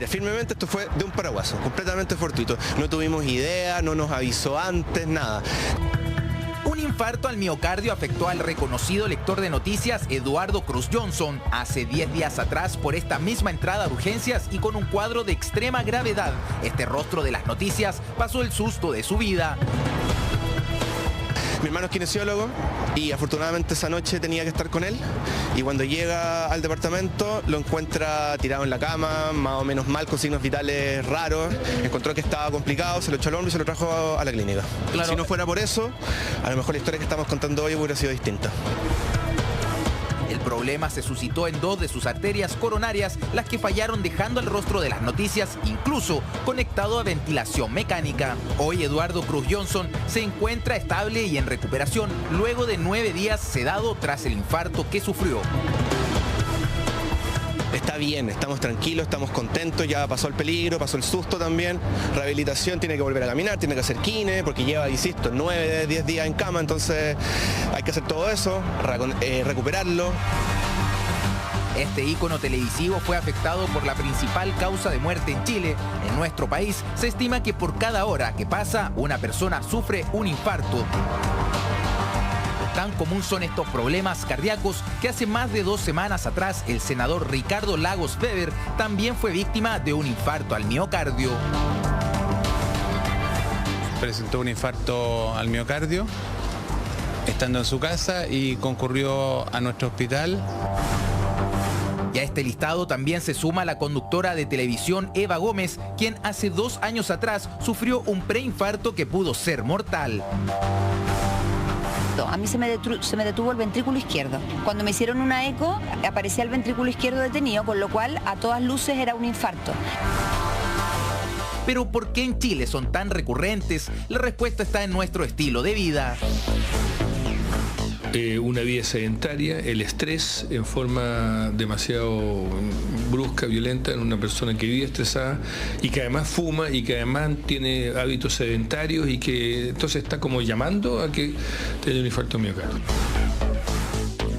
Mira, firmemente esto fue de un paraguaso, completamente fortuito. No tuvimos idea, no nos avisó antes, nada. Un infarto al miocardio afectó al reconocido lector de noticias Eduardo Cruz Johnson hace 10 días atrás por esta misma entrada a urgencias y con un cuadro de extrema gravedad. Este rostro de las noticias pasó el susto de su vida. Mi hermano es kinesiólogo y afortunadamente esa noche tenía que estar con él, y cuando llega al departamento lo encuentra tirado en la cama, más o menos mal, con signos vitales raros. Encontró que estaba complicado, se lo echó al hombro y se lo trajo a la clínica. Claro. Si no fuera por eso, a lo mejor la historia que estamos contando hoy hubiera sido distinta. El problema se suscitó en 2 de sus arterias coronarias, las que fallaron dejando el rostro de las noticias incluso conectado a ventilación mecánica. Hoy Eduardo Cruz Johnson se encuentra estable y en recuperación luego de 9 días sedado tras el infarto que sufrió. Está bien, estamos tranquilos, estamos contentos, ya pasó el peligro, pasó el susto también. Rehabilitación, tiene que volver a caminar, tiene que hacer kine, porque lleva, insisto, 9 de 10 días en cama, entonces hay que hacer todo eso, recuperarlo. Este ícono televisivo fue afectado por la principal causa de muerte en Chile. En nuestro país se estima que por cada hora que pasa, una persona sufre un infarto. Tan común son estos problemas cardíacos que hace más de 2 semanas atrás el senador Ricardo Lagos Weber también fue víctima de un infarto al miocardio. Presentó un infarto al miocardio estando en su casa y concurrió a nuestro hospital. Y a este listado también se suma la conductora de televisión Eva Gómez, quien hace 2 años atrás sufrió un preinfarto que pudo ser mortal. A mí se me detuvo el ventrículo izquierdo. Cuando me hicieron una eco, aparecía el ventrículo izquierdo detenido, con lo cual a todas luces era un infarto. Pero ¿por qué en Chile son tan recurrentes? La respuesta está en nuestro estilo de vida. Una vida sedentaria, el estrés en forma demasiado brusca, violenta en una persona que vive estresada y que además fuma y que además tiene hábitos sedentarios y que entonces está como llamando a que tenga un infarto miocardio.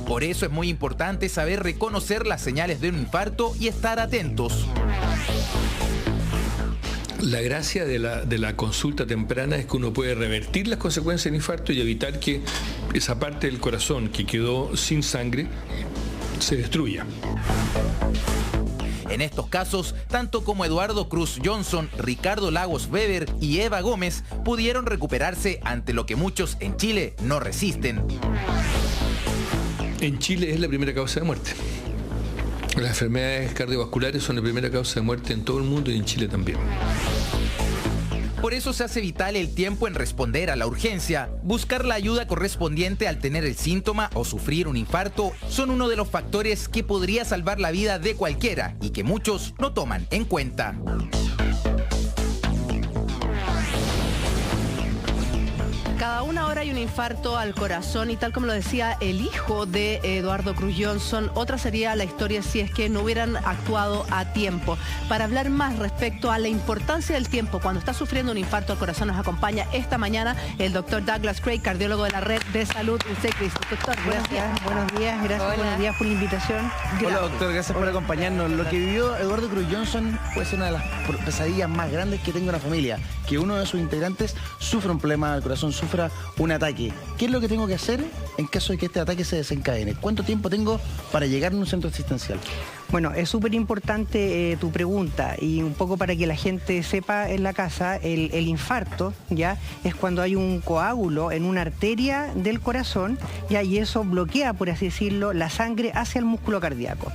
Por eso es muy importante saber reconocer las señales de un infarto y estar atentos. La gracia de la consulta temprana es que uno puede revertir las consecuencias del infarto y evitar que esa parte del corazón que quedó sin sangre se destruya. En estos casos, tanto como Eduardo Cruz Johnson, Ricardo Lagos Weber y Eva Gómez pudieron recuperarse ante lo que muchos en Chile no resisten. En Chile es la primera causa de muerte. Las enfermedades cardiovasculares son la primera causa de muerte en todo el mundo y en Chile también. Por eso se hace vital el tiempo en responder a la urgencia. Buscar la ayuda correspondiente al tener el síntoma o sufrir un infarto son uno de los factores que podría salvar la vida de cualquiera y que muchos no toman en cuenta. Cada 1 hora hay un infarto al corazón y tal como lo decía el hijo de Eduardo Cruz Johnson, otra sería la historia si es que no hubieran actuado a tiempo. Para hablar más respecto a la importancia del tiempo cuando está sufriendo un infarto al corazón, nos acompaña esta mañana el doctor Douglas Craig, cardiólogo de la Red de Salud UC Cristo. Doctor, buenos días, gracias, buenos días por la invitación. Hola doctor, gracias por acompañarnos. Lo que vivió Eduardo Cruz Johnson puede ser una de las pesadillas más grandes que tenga una familia, que uno de sus integrantes sufra un problema del corazón, sufra un ataque. ¿Qué es lo que tengo que hacer en caso de que este ataque se desencadene? ¿Cuánto tiempo tengo para llegar a un centro asistencial? Bueno, es súper importante tu pregunta y un poco para que la gente sepa en la casa, el infarto ya es cuando hay un coágulo en una arteria del corazón ya, y eso bloquea, por así decirlo, la sangre hacia el músculo cardíaco.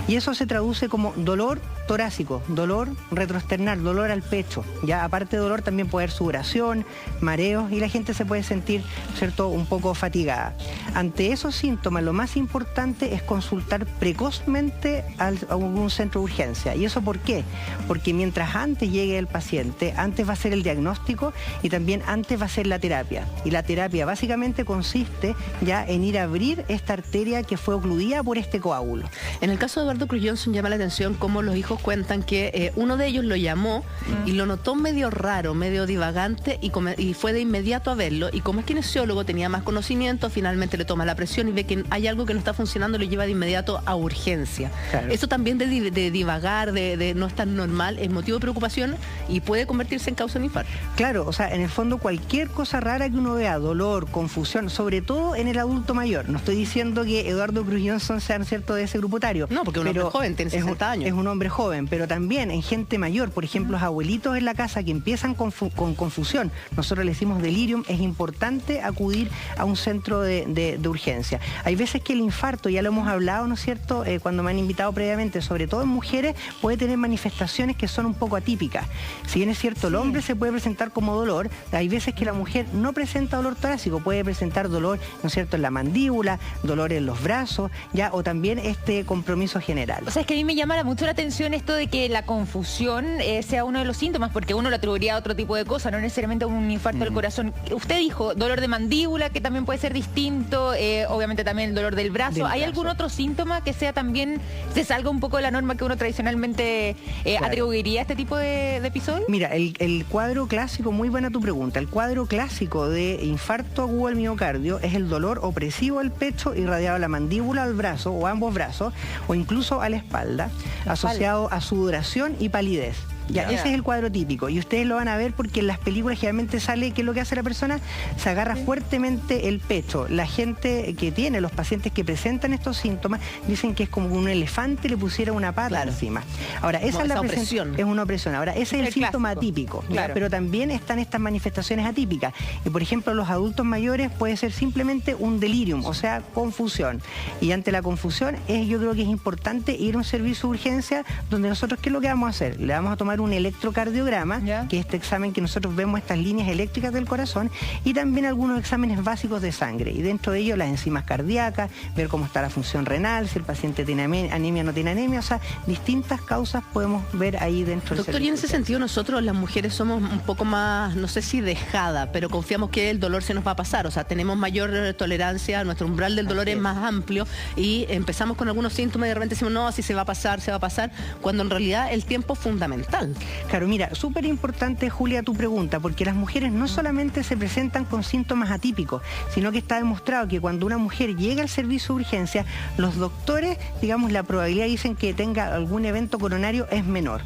Y eso se traduce como dolor torácico, dolor retroesternal, dolor al pecho. Ya aparte de dolor también puede haber sudoración, mareos y la gente se puede sentir, ¿cierto?, un poco fatigada. Ante esos síntomas, lo más importante es consultar precozmente a un centro de urgencia. ¿Y eso por qué? Porque mientras antes llegue el paciente, antes va a ser el diagnóstico y también antes va a ser la terapia. Y la terapia básicamente consiste ya en ir a abrir esta arteria que fue ocluida por este coágulo. En el caso de Eduardo Cruz Johnson llama la atención cómo los hijos cuentan que uno de ellos lo llamó y lo notó medio raro, medio divagante y fue de inmediato a verlo, y como es kinesiólogo tenía más conocimiento, finalmente le toma la presión y ve que hay algo que no está funcionando y lo lleva de inmediato a urgencia. Claro. Eso también de divagar, de no estar normal, es motivo de preocupación y puede convertirse en causa de infarto. Claro, o sea, en el fondo cualquier cosa rara que uno vea, dolor, confusión, sobre todo en el adulto mayor. No estoy diciendo que Eduardo Cruz Johnson sea, ¿cierto?, de ese grupo etario. No, porque es un hombre joven, tiene 60 años. Es un hombre joven, pero también en gente mayor, por ejemplo, los abuelitos en la casa que empiezan con confusión, nosotros le decimos delirium, es importante acudir a un centro de urgencia. Hay veces que el infarto, ya lo hemos hablado, ¿no es cierto?, cuando me han invitado previamente, sobre todo en mujeres, puede tener manifestaciones que son un poco atípicas. Si bien es cierto, el hombre se puede presentar como dolor, hay veces que la mujer no presenta dolor torácico, puede presentar dolor, ¿no es cierto?, en la mandíbula, dolor en los brazos, ya, o también este compromiso general. O sea, es que a mí me llama mucho la atención esto de que la confusión sea uno de los síntomas, porque uno lo atribuiría a otro tipo de cosas, no necesariamente a un infarto del corazón. Usted dijo dolor de mandíbula, que también puede ser distinto, obviamente también el dolor del brazo. ¿Hay algún otro síntoma que sea también, se salga un poco de la norma que uno tradicionalmente atribuiría a este tipo de episodios? Mira, el cuadro clásico, muy buena tu pregunta, el cuadro clásico de infarto agudo al miocardio es el dolor opresivo al pecho irradiado a la mandíbula, al brazo o a ambos brazos, o incluso a la espalda, asociado a sudoración y palidez. Ya, ese es el cuadro típico y ustedes lo van a ver porque en las películas generalmente sale que lo que hace la persona se agarra fuertemente el pecho. La gente que tiene, los pacientes que presentan estos síntomas dicen que es como un elefante le pusiera una pata encima. Ahora, esa es la opresión. Es una opresión. Ahora, ese es el síntoma atípico, pero también están estas manifestaciones atípicas. Y por ejemplo, los adultos mayores puede ser simplemente un delirium, o sea, confusión. Y ante la confusión yo creo que es importante ir a un servicio de urgencia donde nosotros, ¿qué es lo que vamos a hacer? Le vamos a tomar un electrocardiograma, que es este examen que nosotros vemos estas líneas eléctricas del corazón, y también algunos exámenes básicos de sangre, y dentro de ellos las enzimas cardíacas, ver cómo está la función renal, si el paciente tiene anemia o no tiene anemia, o sea, distintas causas podemos ver ahí dentro del Doctor, y en ese sentido nosotros las mujeres somos un poco más, no sé si dejada, pero confiamos que el dolor se nos va a pasar, o sea, tenemos mayor tolerancia, nuestro umbral del dolor es más amplio y empezamos con algunos síntomas y de repente decimos, no, así se va a pasar, cuando en realidad el tiempo es fundamental. Claro, mira, súper importante, Julia, tu pregunta, porque las mujeres no solamente se presentan con síntomas atípicos, sino que está demostrado que cuando una mujer llega al servicio de urgencia, los doctores, digamos, la probabilidad dicen que tenga algún evento coronario es menor.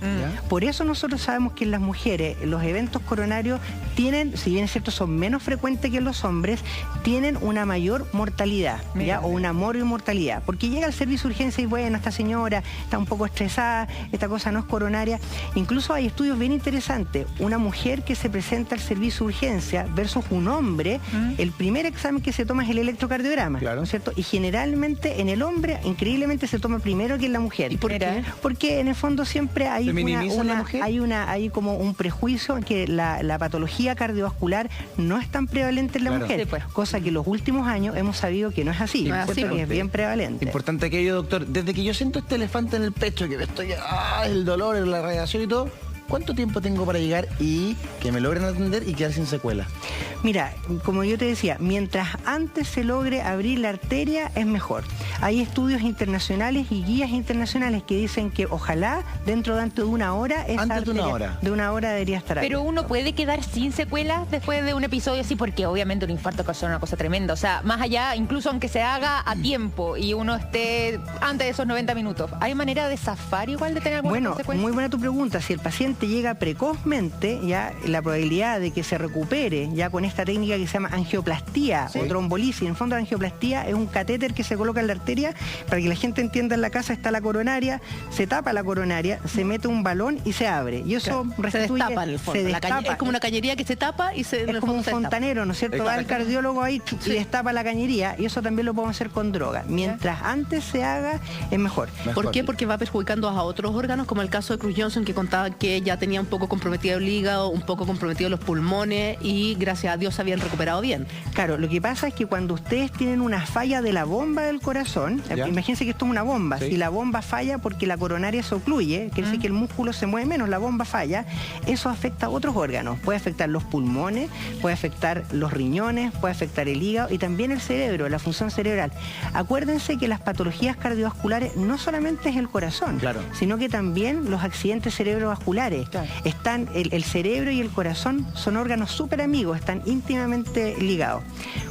Por eso nosotros sabemos que en las mujeres los eventos coronarios tienen, si bien es cierto, son menos frecuentes que en los hombres, tienen una mayor mortalidad, o una morbimortalidad, porque llega al servicio de urgencia y bueno, esta señora está un poco estresada, esta cosa no es coronaria. Incluso hay estudios bien interesantes. Una mujer que se presenta al servicio de urgencia versus un hombre, el primer examen que se toma es el electrocardiograma, ¿no es cierto? Y generalmente en el hombre, increíblemente, se toma primero que en la mujer. ¿Y por qué? Porque en el fondo siempre hay hay como un prejuicio en que la patología cardiovascular no es tan prevalente en la mujer, cosa que en los últimos años hemos sabido que no es así, que es bien prevalente. Importante aquello, doctor, desde que yo siento este elefante en el pecho, que estoy, el dolor, la radiación y todo, ¿cuánto tiempo tengo para llegar y que me logren atender y quedar sin secuela? Mira, como yo te decía, mientras antes se logre abrir la arteria es mejor. Hay estudios internacionales y guías internacionales que dicen que ojalá dentro de una hora esa arteria, de una hora debería estar abierta. Pero uno puede quedar sin secuelas después de un episodio así, porque obviamente un infarto es una cosa tremenda. O sea, más allá, incluso aunque se haga a tiempo y uno esté antes de esos 90 minutos, ¿hay manera de zafar igual de tener alguna consecuencia? Muy buena tu pregunta. Si el paciente llega precozmente, ya la probabilidad de que se recupere ya con esta técnica que se llama angioplastía o trombolisis. En el fondo, la angioplastía es un catéter que se coloca en la arteria. Para que la gente entienda, en la casa está la coronaria, se tapa la coronaria, se mete un balón y se abre. Y eso se destapa en el fondo. Es como una cañería que se tapa y se... Es como un fontanero, ¿no es cierto? Va el cardiólogo ahí y destapa la cañería, y eso también lo podemos hacer con droga. Mientras antes se haga, es mejor. ¿Por qué? Porque va perjudicando a otros órganos, como el caso de Cruz Johnson, que contaba que ya tenía un poco comprometido el hígado, un poco comprometido los pulmones y gracias a Dios se habían recuperado bien. Claro, lo que pasa es que cuando ustedes tienen una falla de la bomba del corazón, imagínense que esto es una bomba, si la bomba falla porque la coronaria se ocluye, quiere decir que el músculo se mueve menos, la bomba falla, eso afecta a otros órganos, puede afectar los pulmones, puede afectar los riñones, puede afectar el hígado y también el cerebro, la función cerebral. Acuérdense que las patologías cardiovasculares no solamente es el corazón, sino que también los accidentes cerebrovasculares. musculares. Están, el cerebro y el corazón son órganos súper amigos, están íntimamente ligados.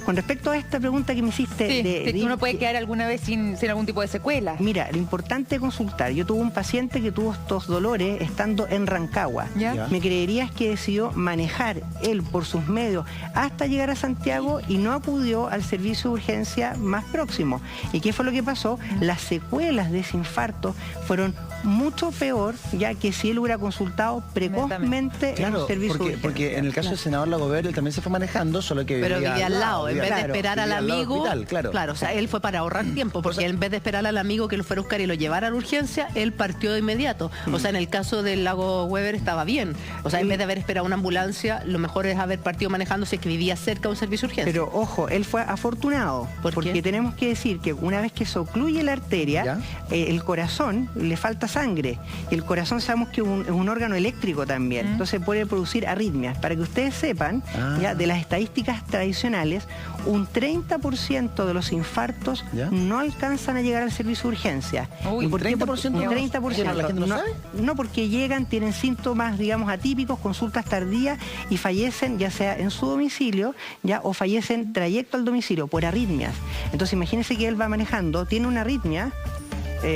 Con respecto a esta pregunta que me hiciste... uno puede quedar alguna vez sin algún tipo de secuela. Mira, lo importante es consultar. Yo tuve un paciente que tuvo estos dolores estando en Rancagua. ¿Me creerías que decidió manejar él por sus medios hasta llegar a Santiago y no acudió al servicio de urgencia más próximo? ¿Y qué fue lo que pasó? Las secuelas de ese infarto fueron mucho peor, ya que si él hubiera consultado precozmente en el servicio de urgencia. Porque en el caso del senador Lagover, él también se fue manejando, solo que vivía al lado. En vez de esperar al amigo, o sea, él fue para ahorrar tiempo, porque en vez de esperar al amigo que lo fuera a buscar y lo llevara a la urgencia, él partió de inmediato. O sea, en el caso del Lago Weber estaba bien. O sea, en vez de haber esperado una ambulancia, lo mejor es haber partido manejando si es que vivía cerca de un servicio de urgencia. Pero ojo, él fue afortunado, porque tenemos que decir que una vez que se ocluye la arteria, el corazón le falta sangre, y el corazón sabemos que es un órgano eléctrico también, entonces puede producir arritmias. Para que ustedes sepan, ya de las estadísticas tradicionales, un 30% de los infartos no alcanzan a llegar al servicio de urgencia. ¿Y por qué? ¿Un 30%? ¿La gente no sabe? No, porque llegan, tienen síntomas, digamos, atípicos, consultas tardías y fallecen ya sea en su domicilio, o fallecen trayecto al domicilio por arritmias. Entonces imagínense que él va manejando, tiene una arritmia,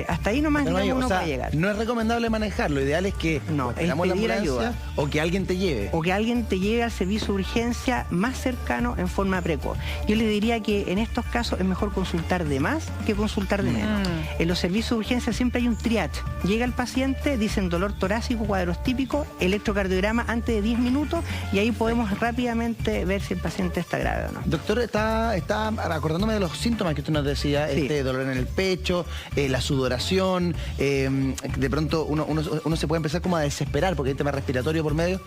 hasta ahí nomás uno puede llegar. No es recomendable manejar, lo ideal es que esperamos la ambulancia ayuda, o que alguien te lleve. O que alguien te lleve al servicio de urgencia más cercano en forma precoz. Yo le diría que en estos casos es mejor consultar de más que consultar de menos. En los servicios de urgencia siempre hay un triage. Llega el paciente, dicen dolor torácico, cuadros típicos, electrocardiograma antes de 10 minutos y ahí podemos rápidamente ver si el paciente está grave o no. Doctor, está acordándome de los síntomas que usted nos decía, dolor en el pecho, la sudoración, de pronto uno se puede empezar como a desesperar porque hay tema respiratorio por medio.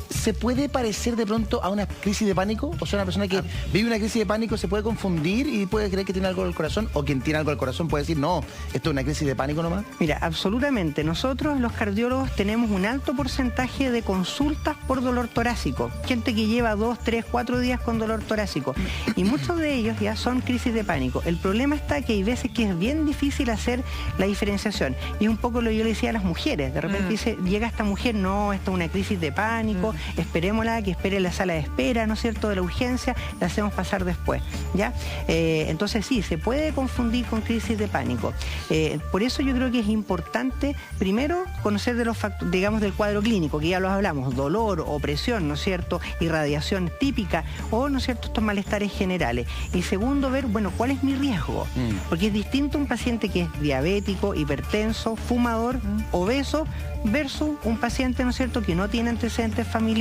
¿Se puede parecer de pronto a una crisis de pánico? O sea, una persona que vive una crisis de pánico se puede confundir y puede creer que tiene algo del corazón, o quien tiene algo del corazón puede decir, no, esto es una crisis de pánico nomás. Mira, absolutamente. Nosotros los cardiólogos tenemos un alto porcentaje de consultas por dolor torácico. Gente que lleva 2, 3, 4 días con dolor torácico. Y muchos de ellos ya son crisis de pánico. El problema está que hay veces que es bien difícil hacer la diferenciación. Y es un poco lo que yo le decía a las mujeres. De repente dice, llega esta mujer, no, esto es una crisis de pánico, esperémosla, que espere en la sala de espera, ¿no es cierto?, de la urgencia, la hacemos pasar después, ¿ya? Entonces sí, se puede confundir con crisis de pánico. Por eso yo creo que es importante, primero, conocer de los factores, digamos, del cuadro clínico, que ya los hablamos, dolor, opresión, ¿no es cierto?, irradiación típica, o, ¿no es cierto?, estos malestares generales. Y segundo, ver, bueno, ¿cuál es mi riesgo? Porque es distinto un paciente que es diabético, hipertenso, fumador, obeso, versus un paciente, ¿no es cierto?, que no tiene antecedentes familiares,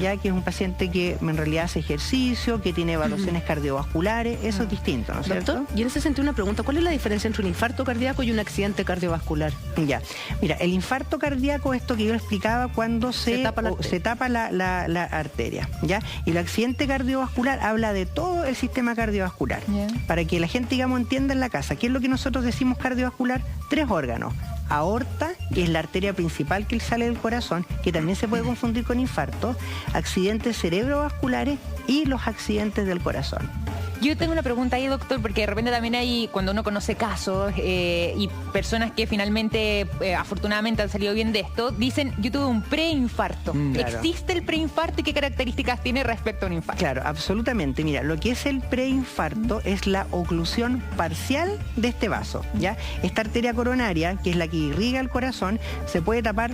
ya que es un paciente que en realidad hace ejercicio, que tiene evaluaciones cardiovasculares, eso es distinto, ¿no es cierto? Doctor, y en ese sentido una pregunta, ¿cuál es la diferencia entre un infarto cardíaco y un accidente cardiovascular? Ya, mira, el infarto cardíaco, esto que yo le explicaba, cuando se tapa la arteria, ¿ya? Y el accidente cardiovascular habla de todo el sistema cardiovascular. Para que la gente, digamos, entienda en la casa, ¿qué es lo que nosotros decimos cardiovascular? 3 órganos. Aorta, que es la arteria principal que sale del corazón, que también se puede confundir con infarto, accidentes cerebrovasculares y los accidentes del corazón. Yo tengo una pregunta ahí, doctor, porque de repente también hay, cuando uno conoce casos y personas que finalmente, afortunadamente han salido bien de esto, dicen, yo tuve un preinfarto. ¿Existe el preinfarto y qué características tiene respecto a un infarto? Claro, absolutamente. Mira, lo que es el preinfarto es la oclusión parcial de este vaso, ¿ya? Esta arteria coronaria, que es la que irriga el corazón, se puede tapar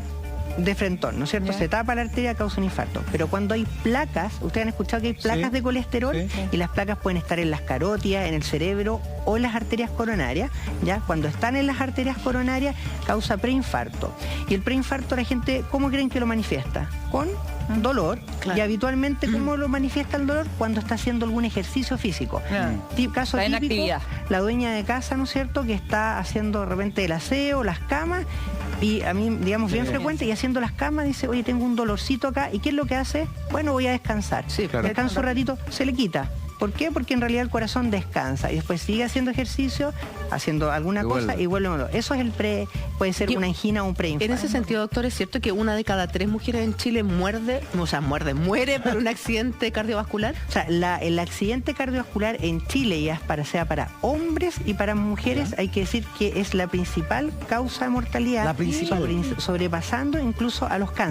de frentón, ¿no es cierto? Se tapa la arteria, causa un infarto. Pero cuando hay placas, ustedes han escuchado que hay placas de colesterol, y las placas pueden estar en las carótidas, en el cerebro o en las arterias coronarias, ¿ya? Cuando están en las arterias coronarias, causa preinfarto. Y el preinfarto, la gente, ¿cómo creen que lo manifiesta? Con dolor, y habitualmente, ¿cómo lo manifiesta el dolor? Cuando está haciendo algún ejercicio físico. Caso típico, la dueña de casa, ¿no es cierto?, que está haciendo de repente el aseo, las camas, y a mí, digamos, bien frecuente, y haciendo las camas dice, oye, tengo un dolorcito acá, ¿y qué es lo que hace? Bueno, voy a descansar. Descanso un ratito, se le quita. ¿Por qué? Porque en realidad el corazón descansa y después sigue haciendo ejercicio, haciendo alguna cosa y vuelve a dolor. Eso es puede ser una angina o un preinfarto. En ese sentido, doctor, ¿es cierto que 1 de cada 3 mujeres en Chile muere por un accidente cardiovascular? O sea, el accidente cardiovascular en Chile, ya sea para hombres y para mujeres, hay que decir que es la principal causa de mortalidad, sobrepasando incluso a los cánceres.